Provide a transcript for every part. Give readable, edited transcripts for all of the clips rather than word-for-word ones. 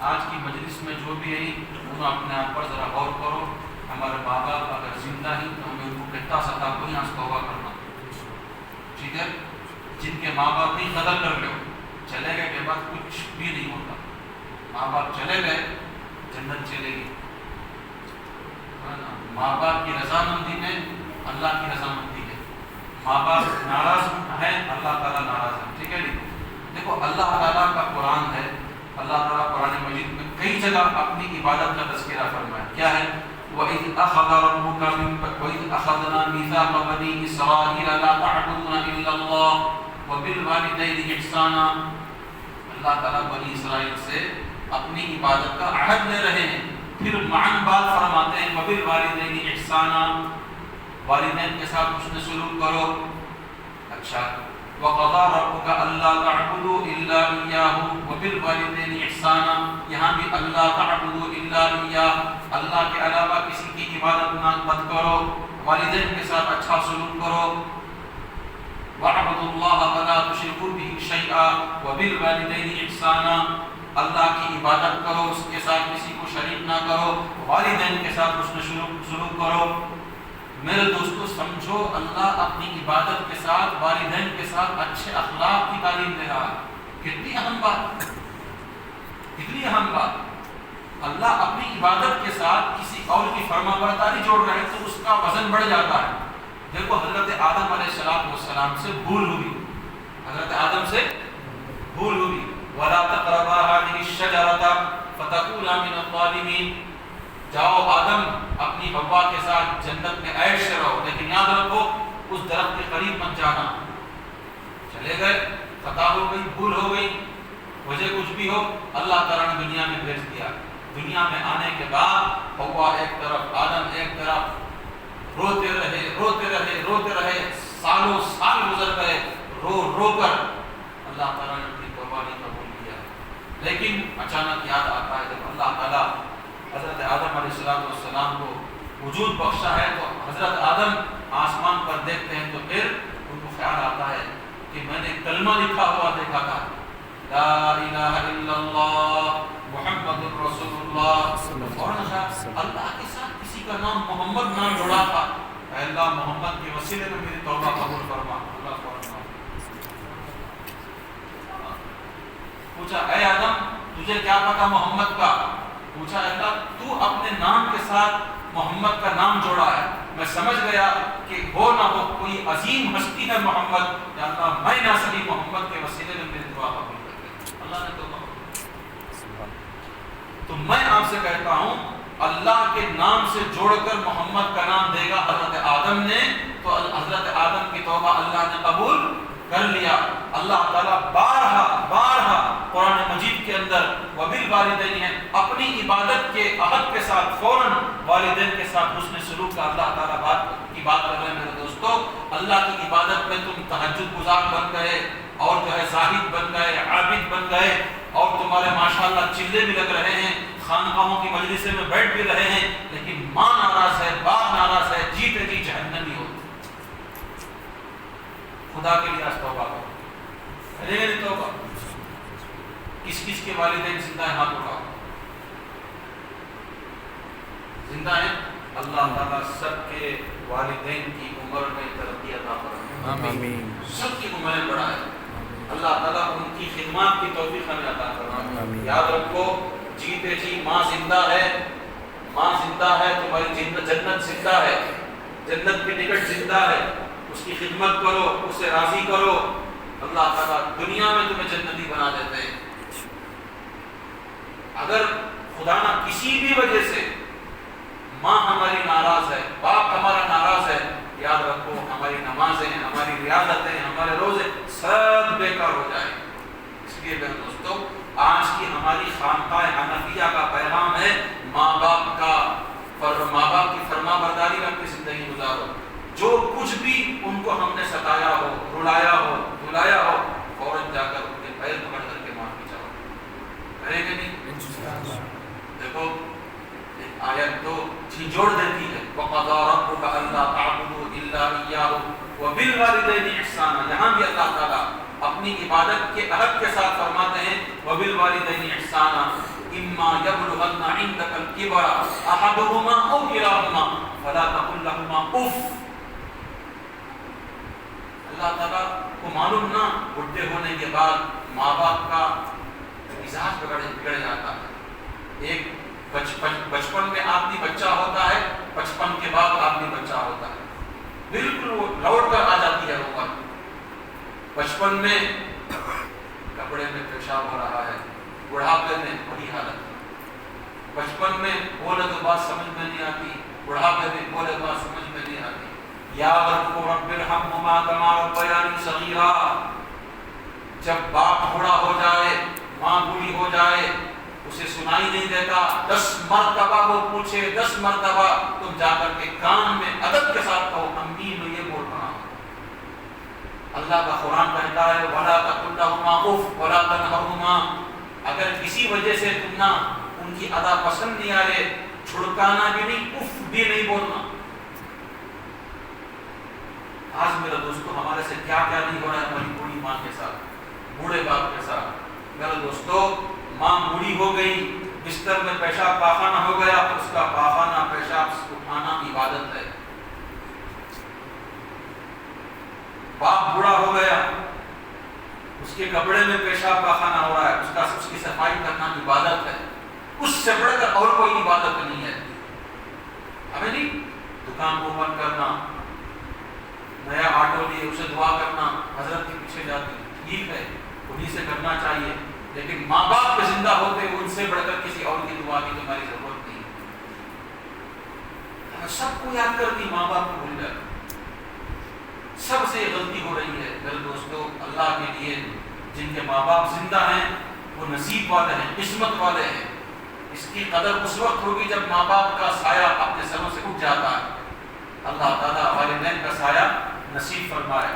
آج کی مجلس میں جو بھی ہے انہوں اپنے آپ پر ذرا غور کرو. ہمارے ماں باپ اگر زندہ ہی تو ہمیں ان کو کتنا ستا کو یہاں سے توبہ کرنا. ٹھیک ہے, جن کے ماں باپ نہیں قدر کر لو, چلے گئے کے بعد کچھ بھی نہیں ہوتا. ماں باپ چلے گئے, جنت چلے گی. ماں باپ کی رضامندی میں اللہ کی رضامندی ہے. ماں باپ ناراض ہیں, اللہ تعالیٰ ناراض ہے. ٹھیک ہے جی. دیکھو اللہ تعالیٰ کا قرآن ہے, اللہ تعالیٰ قرآن مجید میں کئی جگہ اپنی عبادت کا تذکرہ فرمایا. کیا ہے؟ وَإِذْ أَخَذَ رَبُّكَ وَإِذْ أَخَذْنَا مِيثَاقَ بَنِي إِسْرَائِيلَ لَا تَعْبُدُونَ إِلَّا اللَّهَ وَبِالْوَالِدَيْنِ إِحْسَانًا. اللہ تعالیٰ بنی اسرائیل سے اپنی عبادت کا عہد لے رہے ہیں, پھر معن بات فرماتے ہیں وَبِالْوَالِدَيْنِ إِحْسَانًا, والدین کے ساتھ حسن سلوک کرو. اچھا, وَقَضَىٰ رَبُّكَ أَلَّا تَعْبُدُوا إِلَّا إِيَّاهُ وَبِالْوَالِدَيْنِ إِحْسَانًا. یہاں بھی اللہ تعبدوا إِلَّا إِيَّاهُ, اللہ کے علاوہ کسی کی عبادت مت کرو, والدین کے ساتھ اچھا سلوک کرو. وَاعْبُدُوا اللَّهَ وَلَا تُشْرِكُوا بِهِ شَيْئًا وَبِالْوَالِدَيْنِ إِحْسَانًا. اللہ کی عبادت کرو, اس کے ساتھ کسی کو شریک نہ کرو, والدین کے ساتھ حسن سلوک کرو. میرے دوستو سمجھو, اللہ اپنی عبادت کے ساتھ والدین کے ساتھ اچھے اخلاق کی تعلیم دے رہا ہے. کتنی اہم بات, کتنی اہم بات. اللہ اپنی عبادت کے ساتھ کسی اور کی فرما برداری جوڑ رہے ہیں تو اس کا وزن بڑھ جاتا ہے. دیکھو حضرت آدم علیہ السلام سے بھول ہوئی, حضرت آدم سے بھول ہوئی. وَلَا تَقْرَبَا هَٰذِهِ الشَّجَرَةَ فَتَكُونَا مِنَ الظَّالِمِينَ. جاؤ آدم اپنی حوا کے ساتھ جنت میں عیش سے رہو, لیکن یاد رکھو اس درخت کے قریب مت جانا. چلے گئے, خطا ہو گئی, بھول ہو گئی, وجہ کچھ بھی ہو, اللہ تعالیٰ نے دنیا میں بھیج دیا. دنیا میں آنے کے بعد حوا ایک طرف, آدم ایک طرف, روتے رہے روتے رہے روتے رہے, سالوں سال گزر گئے رو رو کر. اللہ تعالیٰ نے اپنی توبہ نہیں قبول کیا. لیکن اچانک یاد آتا ہے جب اللہ تعالیٰ حضرت آدم علیہ السلام کو وجود بخشا ہے تو حضرت آدم آسمان پر دیکھتے ہیں تو پھر ان کو خیال آتا ہے کہ میں نے کلمہ لکھا ہوا دیکھا تھا, لا الہ الا اللہ محمد رسول اللہ. اور اللہ کے ساتھ کسی کا نام محمد نام جڑا تھا. اے اللہ محمد کے وسیلے میں میری توبہ قبول فرما. اللہ فرما. پوچھا اے آدم تجھے کیا پتا محمد کا؟ پوچھا اللہ تو اپنے نام کے ساتھ محمد کا نام جوڑا ہے, میں سمجھ گیا کہ ہو نہ ہو کوئی عظیم ہستی ہے محمد. یا اللہ میں نہ سلی محمد کے وسیلے میں میری دعا قبول کر دے. اللہ نے تو میں آپ سے کہتا ہوں اللہ کے نام سے جوڑ کر محمد کا نام دے گا حضرت آدم نے, تو حضرت آدم کی توبہ اللہ نے قبول کر لیا. اللہ تعالیٰ بارہا قرآن مجید کے اندر وبالوالدین ہے, اپنی عبادت کے عہد کے ساتھ فوراً والدین کے ساتھ حسن سلوک کا اللہ تعالیٰ بات کر رہے ہیں. میرے دوستو اللہ کی عبادت میں تم تہجد گزار بن گئے اور جو ہے زاہد بن گئے, عابد بن گئے, اور تمہارے ماشاءاللہ چلے بھی لگ رہے ہیں, خانقاہوں کی مجلسیں میں بیٹھ بھی رہے ہیں, لیکن ماں ناراض ہے, باپ ناراض ہے, جیتے جی جہنمی ہو. خدا کے لیے توبہ کرو. کریں گے نہیں توبہ؟ کس کس کے والدین زندہ ہیں؟ ہاتھ اٹھاؤ. زندہ ہیں؟ اللہ تعالیٰ سب کے والدین کی عمر میں ترقی عطا فرمائے. آمین. سب کی عمریں بڑھائے. اللہ تعالیٰ ان کی خدمات کی توفیق ہمیں عطا فرمائے. یاد رکھو جیتے جی ماں زندہ ہے, ماں زندہ ہے, تمہاری جنت زندہ ہے, جنت کی ٹکٹ زندہ ہے, اس کی خدمت کرو, اسے راضی کرو. اللہ تعالیٰ دنیا میں تمہیں جنتی بنا دیتے ہیں. اگر خدا نہ کسی بھی وجہ سے ماں ہماری ناراض ہے, باپ ہمارا ناراض ہے, یاد رکھو ہماری نمازیں, ہماری ریاضتیں, ہمارے روزے سب بیکار ہو جائیں. اس لیے میرے دوستو آج کی ہماری خانقاہ حنفیہ کا پیغام ہے ماں باپ کی فرما برداری میں اپنی زندگی گزارو. جو کچھ بھی ان کو ہم نے ستایا ہو, رلایا ہو, دھلایا ہو, فوراً جا کر ان کے پیر پکڑ کر کے معافی چاہو. کریں گے نہیں؟ دیکھو آیت تو جھنجھوڑ دیتی ہے وَقَضَىٰ رَبُّكَ أَلَّا تَعْبُدُوا إِلَّا إِيَّاهُ وَبِالْوَالِدَيْنِ إِحْسَانًا. یہاں بھی اللہ تعالیٰ اپنی عبادت کے عہد کے ساتھ فرماتے ہیں وَبِالْوَالِدَيْنِ إِحْسَانًا. اما یبلغن عندک الکبر احدهما او کلاہما فلا تقل لهما اف. اللہ تعالیٰ کو معلوم نہ بڈھے ہونے کے بعد ماں باپ کا مزاج بگڑ جاتا ہے. ایک بچپن میں آدمی بچہ ہوتا ہے, 55 کے بعد آدمی بچہ ہوتا ہے, بالکل وہ لوٹ کر آ جاتی ہے وہ وقت. بچپن میں کپڑے میں پیشاب ہو رہا ہے, بڑھاپے میں وہی حالت. بچپن میں بولے تو بات سمجھ میں نہیں آتی, بڑھاپے میں بولے تو بات سمجھ میں نہیں آتی. یا رب ارحمہما کما ربیانی صغیرا. جب باپ بوڑھا ہو جائے, ماں بوڑھی ہو جائے, اسے سنائی نہیں دیتا, 10 مرتبہ وہ پوچھے, 10 مرتبہ تم جا کر کے کان میں ادب کے ساتھ کہو امی میں یہ بول رہا ہوں. اللہ کا قرآن کہتا ہے وَلَا تَقُلْ لَهُمَا اُفٍّ وَلَا تَنْهَرْهُمَا. اگر کسی وجہ سے تم نہ ان کی ادا پسند نہیں آئے, چھڑکانا بھی نہیں, اف بھی نہیں بولنا. آج میرا دوستو ہمارے سے کیا کیا نہیں ہو رہا ہے ہماری بوڑھی ماں کے ساتھ, بوڑھے باپ کے ساتھ. میرا دوستو ماں بوڑھی ہو گئی, بستر میں پیشاب پاخانہ ہو گیا, اس کا پاخانہ پیشاب اٹھانا عبادت ہے. باپ بوڑھا ہو گیا, اس کے کپڑے میں پیشاب پاخانہ ہو رہا ہے, اس کی صفائی کرنا عبادت ہے. اس سے بڑھ کر اور کوئی عبادت نہیں ہے. ہمیں نہیں دکان کو بند کرنا, نیا آٹو لیے اسے دعا کرنا, حضرت کے پیچھے جاتی, ٹھیک ہے انہیں سے کرنا چاہیے, لیکن ماں باپ کے زندہ ہوتے ان سے بڑھ کر کسی اور کی دعا کی تمہاری ضرورت نہیں. سب کو یاد کرتی, ماں باپ کو بھول جاتی. سب سے غلطی ہو رہی ہے. میرے دوستو اللہ کے لیے جن کے ماں باپ زندہ ہیں وہ نصیب والے ہیں, قسمت والے ہیں. اس کی قدر اس وقت ہوگی جب ماں باپ کا سایہ اپنے سروں سے اٹھ جاتا ہے. اللہ تعالیٰ والدین کا سایہ نصیب فرمائے.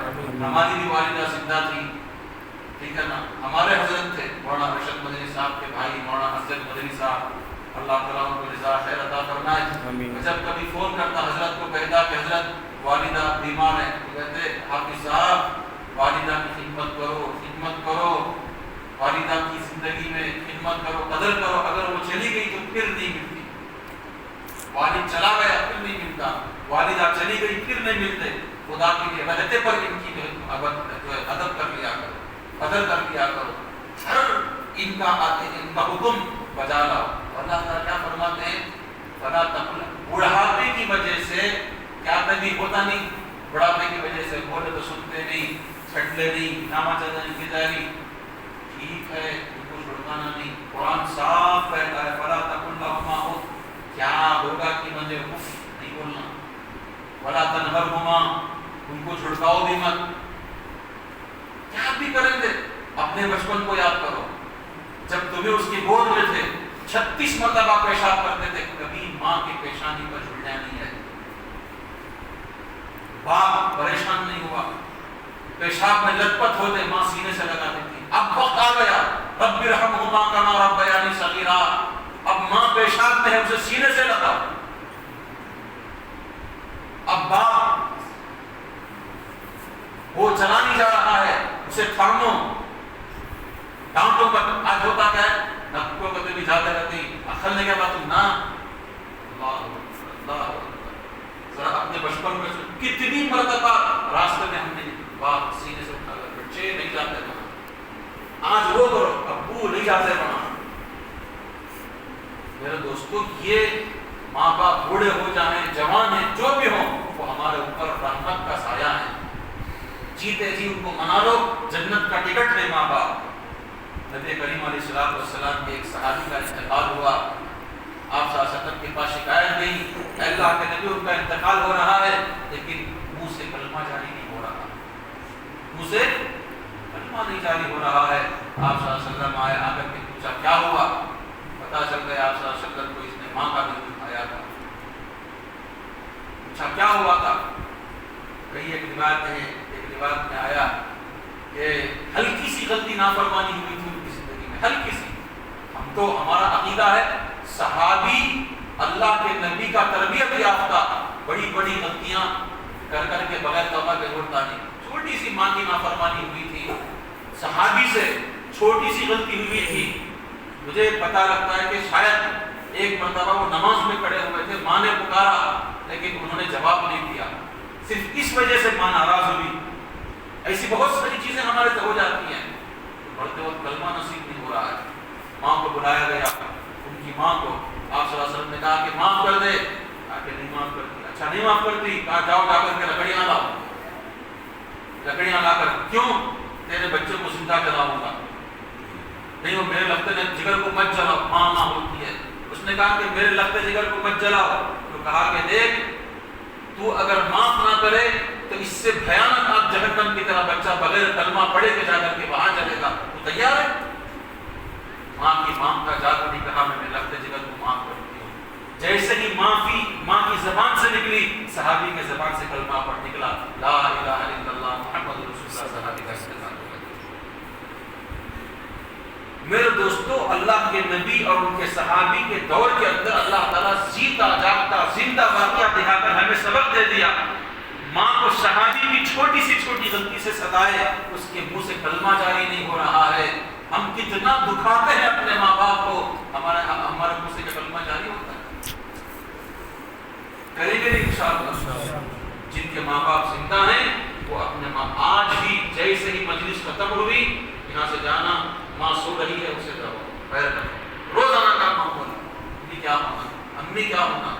ہماری بھی والدہ زندہ تھی, ٹھیک ہے نا, ہمارے حضرت تھے مولانا ارشد مدنی صاحب کے بھائی مولانا افضل مدنی صاحب, اللہ تعالیٰ ان کو رضا خیر عطا فرمائے. جب کبھی فون کرتا حضرت کو, کہتا کہ حضرت والدہ بیمار ہے, تو کہتے حافظ صاحب والدہ کی خدمت کرو, خدمت کرو, والدہ کی زندگی میں خدمت کرو, قدر کرو. اگر وہ چلی گئی تو پھر نہیں ملتی. والد چلا گیا پھر نہیں ملتا, والدہ چلی گئی پھر نہیں ملتے. خدا کے لیے رہتے پر ان کی جو ہے ادب کر لیا کرو, قدر کر لیا کرو, ہر ان کا حکم بجا لاؤ. اللہ تعالیٰ کیا فرماتے ہیں, فلا تقل. بڑھاپے کی وجہ سے کیا کبھی ہوتا نہیں, بڑھاپے کی وجہ سے بولے تو سنتے نہیں, چھٹلے نہیں, نامہ چلنے کی جاری, ٹھیک ہے ان کو چھڑکانا نہیں. قرآن صاف کہتا ہے فلا تقل لهما اف. کیا ہوگا کہ مجھے اف نہیں بولنا. ولا تنهرهما, ان کو چھڑکاؤ بھی مت. کیا بھی کریں گے, اپنے بچپن کو یاد کرو. جب تمہیں اس کی گود میں تھے 36 مرتبہ پیشاب کرتے تھے, کبھی ماں کی پیشانی پر جھلیا نہیں ہے. باپ پریشان نہیں ہوا, پیشاب میں لت پت ہوتے, ماں سینے سے لگا دیتی. اب وقت آ گیا, رب ارحمہما کما ربیانی صغیرا. اب ماں پیشاب میں ہے, اسے سینے سے لگا. اب باپ وہ چلا نہیں جا رہا ہے, اسے تھامو, ڈانٹوں پر. آج ہوتا کیا ہے, نقوں کو بھی جاتے رہتی, اخل نے کیا بات نا. اللہ ذرا اپنے بچپن میں کتنی مرتبہ راستے میں ہم نے بات سینے سے اٹھا کر, بچے نہیں جاتے وہاں, آج وہ کرو, ابو نہیں جاتے وہاں. میرے دوستو یہ ماں باپ بوڑھے ہو جائیں, جوان ہیں, جو بھی ہوں, وہ ہمارے اوپر رحمت کا سایہ ہے. جیتے جی ان کو منا لو, جنت کا ٹکٹ لے ماں باپ. نبی کریم علیہ الصلوۃ والسلام کے ایک صحابی کا انتقال ہوا. آپ صلی اللہ علیہ وسلم کے پاس شکایت گئی, اللہ کے نبی ان کا انتقال ہو رہا ہے, لیکن منہ سے کلمہ جاری نہیں ہو رہا, منہ سے کلمہ نہیں جاری ہو رہا ہے. آپ صلی اللہ علیہ وسلم آئے, آ کر کے پوچھا کیا ہوا. پتا چل گیا آپ صلی اللہ علیہ وسلم کو اس نے ماں کا دل دکھایا تھا. پوچھا کیا ہوا تھا. کئی ایک روایت ہے, ایک روایت میں آیا کہ ہلکی سی غلطی نافرمانی ہوئی تھی ان کی زندگی میں, ہلکی سی. ہم تو ہمارا عقیدہ ہے صحابی اللہ کے نبی کا تربیت یافتہ بڑی بڑی غلطیاں کر کے بغیر توبہ کے لوٹتا نہیں. چھوٹی سی ماں کی نافرمانی ہوئی تھی, صحابی سے چھوٹی سی غلطی ہوئی تھی, مجھے پتہ لگتا ہے کہ شاید ایک مرتبہ وہ نماز میں کھڑے ہوئے تھے، ماں نے پکارا لیکن انہوں نے جواب نہیں دیا، صرف اس وجہ سے ماں ناراض ہوئی۔ ایسی بہت ساری چیزیں ہمارے سے ہو جاتی ہیں، پڑھتے وقت کلمہ نصیب نہیں ہو رہا ہے، ماں کو بلایا گیا، ان کی ماں کو آپ صلی اللہ علیہ وسلم نے کہا کہ معاف کر دے، کہا کہ نہیں معاف کرتی، اچھا نہیں معاف کرتی، کہا جاؤ جا کر کے لکڑیاں لاؤ، لکڑیاں لا کر، کیوں؟ تیرے بچے کو زندہ جلاؤں گا۔ نہیں وہ میرے لگتے جگر کو مت جلاؤ، ماں ہوتی ہے، اس نے کہا کہ میرے لگتے جگر کو مت جلاؤ، تو کہا کہ دیکھ تو اگر معاف نہ کرے تو اس سے بھیانک آپ جہنم کی طرح بچہ بغیر کلمہ پڑھے کے جا کر کے وہاں چلے گا، تو تیار ہے؟ ماں کی معاف کا جا کر نہیں کہا میں میرے لگتے جگر کو معاف کرتی ہوں، جیسے ہی معافی ماں کی زبان سے نکلی، صحابی کے زبان سے کلمہ پڑھ نکلا، لا الہ الا اللہ محمد رسول اللہ، صحابی کا استعمال ہو گیا۔ میرے دوستو، اللہ کے نبی اور ان کے صحابی کے دور کے اندر اللہ تعالیٰ جیتا جاگتا زندہ واقعہ دکھا کر ہمیں سبق دے دیا۔ ماں کو صحابی کی چھوٹی سی چھوٹی غلطی سے ستائے، اس کے منہ سے کلمہ جاری نہیں ہو رہا ہے، ہم کتنا دکھاتے ہیں اپنے ماں باپ کو، ہمارے منہ سے کلمہ جاری ہوتا ہے؟ کریں گے نہیں انشاءاللہ؟ جن کے ماں باپ زندہ ہیں وہ اپنے ماں، آج ہی جیسے ہی مجلس ختم ہوئی یہاں سے جانا، ماں سو رہی ہے اسے جاؤ پیر کرو، روزانہ کا ماں بولا امی کیا ہونا، امی کیا ہونا،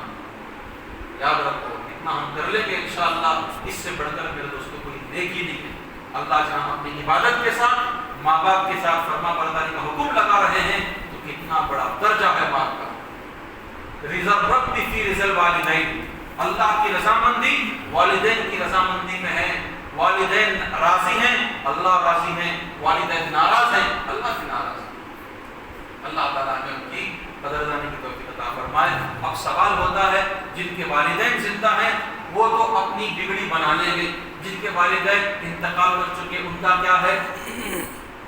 یاد رکھو اتنا ہم کر لیں گے انشاءاللہ، اس سے بڑھ کر میرے دوستوں کوئی نیکی نہیں ہے۔ اللہ جہاں ہم اپنی عبادت کے ساتھ ماں باپ کے ساتھ فرما برداری کا حکم لگا رہے ہیں تو کتنا بڑا درجہ ہے باپ کا۔ رضا رب فی رضا الوالدین، اللہ کی رضامندی والدین کی رضامندی میں ہے، والدین راضی ہیں اللہ راضی ہیں، والدین ناراض ہیں اللہ سے ناراض ہے۔ اللہ تعالیٰ نے ان کی قدردانی کی توفیق عطا فرمائے۔ اب سوال ہوتا ہے جن کے والدین زندہ ہیں وہ تو اپنی بگڑی بنا لیں گے، جن کے والدین انتقال کر چکے ان کا کیا ہے؟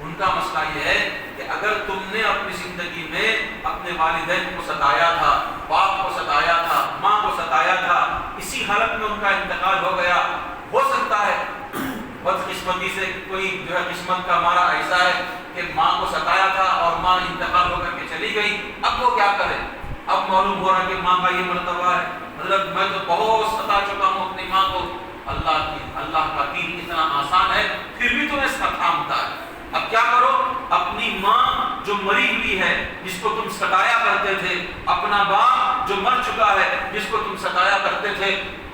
ان کا مسئلہ یہ ہے کہ اگر تم نے اپنی زندگی میں اپنے والدین کو ستایا تھا، باپ کو ستایا تھا، ماں کو ستایا تھا، اسی حالت میں ان کا انتقال ہو گیا، ہو سکتا ہے بدقسمتی سے کوئی جو ہے قسمت کا ہمارا ایسا ہے کہ ماں کو ستایا تھا اور ماں انتقال ہو کر کے چلی گئی، اب وہ کیا کرے؟ اب معلوم ہو رہا کہ ماں کا یہ مرتبہ ہے، حضرت میں تو بہت ستا چکا ہوں اپنی ماں کو، اللہ کا دین اتنا آسان ہے پھر بھی تمہیں تھامتا ہے۔ اب کیا کرو؟ اپنی ماں جو مری ہوئی ہے جس کو تم ستایا کرتے تھے، اپنا باپ جو مر چکا ہے جس کو تم ستایا کرتے تھے،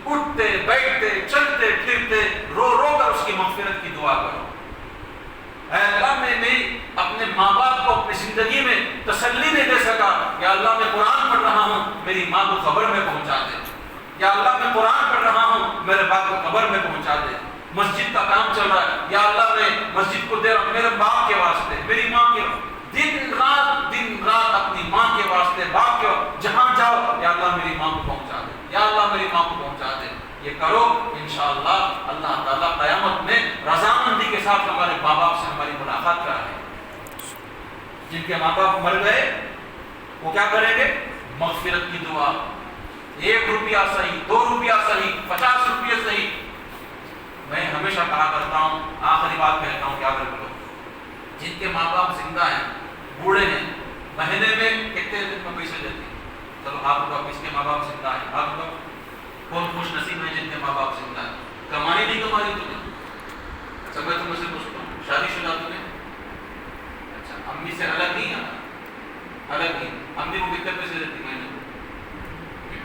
اٹھتے بیٹھتے چلتے پھرتے رو رو کر اس کی مغفرت کی دعا کرو۔ اے اللہ میں اپنے ماں باپ کو اپنی زندگی میں تسلی نہیں دے سکا، یا اللہ میں قرآن پڑھ رہا ہوں میری ماں کو قبر میں پہنچا دے، یا اللہ میں قرآن پڑھ رہا ہوں میرے باپ کو قبر میں پہنچا دے، مسجد کا کام چل رہا ہے، یا اللہ میں مسجد کو دے رہا ہوں میرے باپ کے واسطے، میری ماں کے دن رات اپنی ماں کے واسطے، باپ کے جہاں جاؤ یا اللہ میری ماں کو پہنچا دے، یا اللہ میری ماں کو پہنچا دے۔ یہ کرو انشاءاللہ اللہ تعالیٰ قیامت میں رضامندی کے ساتھ ہمارے ماں باپ سے ہماری ملاقات کرائے۔ جن کے ماں باپ مر گئے وہ کیا کریں گے؟ مغفرت کی دعا، 1 روپیہ صحیح، 2 روپیہ صحیح، 50 روپیہ صحیح۔ میں ہمیشہ کہا کرتا ہوں، آخری بات کہتا ہوں، یاد رکھ لو، جن کے ماں باپ زندہ ہیں، بوڑھے ہیں، مہینے میں کتنے دن میں پیسے دیتے ہیں؟ چلو آپ بتاؤ کس کے ماں باپ زندہ ہیں؟ آپ بتاؤ کون خوش نصیب ہے جن کے ماں باپ زندہ ہیں؟ کمانی نہیں کمانی تمہیں؟ اچھا میں تم سے پوچھتا ہوں، شادی شدہ تمہیں؟ اچھا امی سے الگ نہیں ہے؟ الگ نہیں، امی کو کتنے پیسے دیتی مہینے میں؟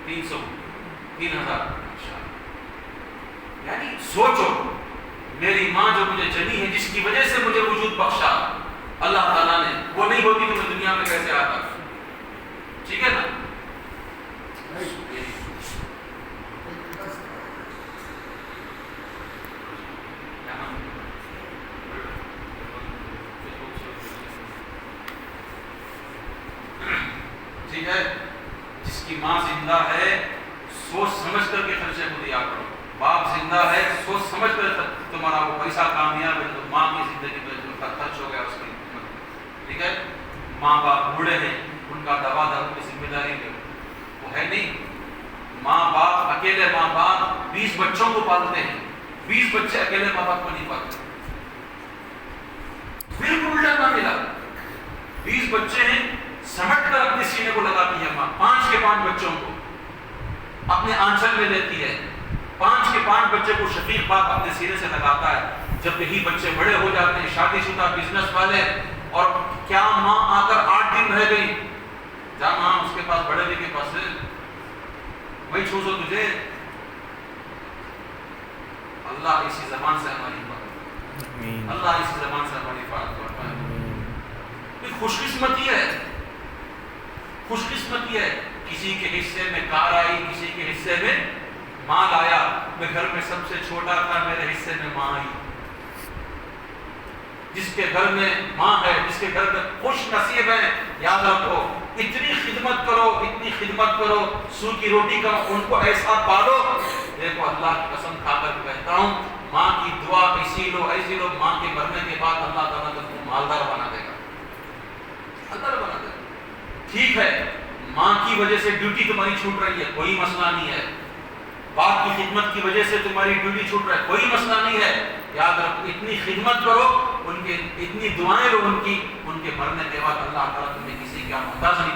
300 3000۔ یعنی سوچو میری ماں جو مجھے جنی ہے، جس کی وجہ سے مجھے وجود بخشا اللہ تعالیٰ نے، وہ نہیں ہوتی تو میں دنیا میں کیسے آتا؟ ٹھیک ہے نا؟ ٹھیک ہے، جس کی ماں زندہ ہے سوچ سمجھ کر کے خرچے کو دیا کرو، باپ زندہ ہے سوچ سمجھ کر تمہارا وہ پیسہ کامیاب ہے تو ماں کی زندگی میں جو خرچ ہو گیا اس کی، ٹھیک ہے؟ ماں باپ بوڑھے ہیں، ان کا دوا دارو کی ذمہ داری لو، وہ ہے نہیں۔ ماں باپ اکیلے ماں باپ 20 بچوں کو پالتے ہیں، 20 بچے اکیلے ماں باپ کو نہیں پالتے، بالکل الٹا نہ ملا۔ 20 بچے ہیں، سمٹ کر اپنے سینے کو لگاتی ہے ماں، 5 کے 5 بچوں کو اپنے آنچل میں لیتی ہے، 5 کے 5 بچے کو شفیق باپ اپنے سینے سے لگاتا ہے۔ جب یہی بچے بڑے ہو جاتے ہیں، شادی شدہ، بزنس والے، اور کیا ماں آ کر 8 دن رہ گئی، جا ماں اس کے پاس بڑے کے پاس ہے، وہی چھوسو تجھے۔ اللہ اسی زبان سے ہماری بات، اللہ اسی زبان سے ہماری بات کرتا ہے۔ خوش قسمتی ہے، خوش قسمتی ہے، کسی کے حصے میں کار آئی، کسی کے حصے میں مال آیا، میں گھر میں سب سے چھوٹا تھا، میرے حصے میں ماں آئی۔ جس کے گھر میں ماں ہے، جس کے گھر میں خوش نصیب ہے، یاد رکھو اتنی خدمت کرو، اتنی خدمت کرو، سو کی روٹی کا ان کو ایسا پالو۔ دیکھو اللہ کی قسم کھا کر کہتا ہوں، ماں کی دعا ایسی لو، ماں کے مرنے کے بعد اللہ تعالیٰ تم کو مالدار بنا دے گا، مالدار بنا دے گا۔ ٹھیک ہے، ماں کی وجہ سے ڈیوٹی تمہاری چھوٹ رہی ہے، کوئی مسئلہ نہیں ہے، باپ کی خدمت کی وجہ سے تمہاری ڈیوٹی چھوٹ رہا ہے، کوئی مسئلہ نہیں ہے، یاد رکھو اتنی خدمت کرو، ان کے اتنی دعائیں لو، ان کے مرنے کے بعد اللہ تعالیٰ تمہیں کسی کا محتاج نہیں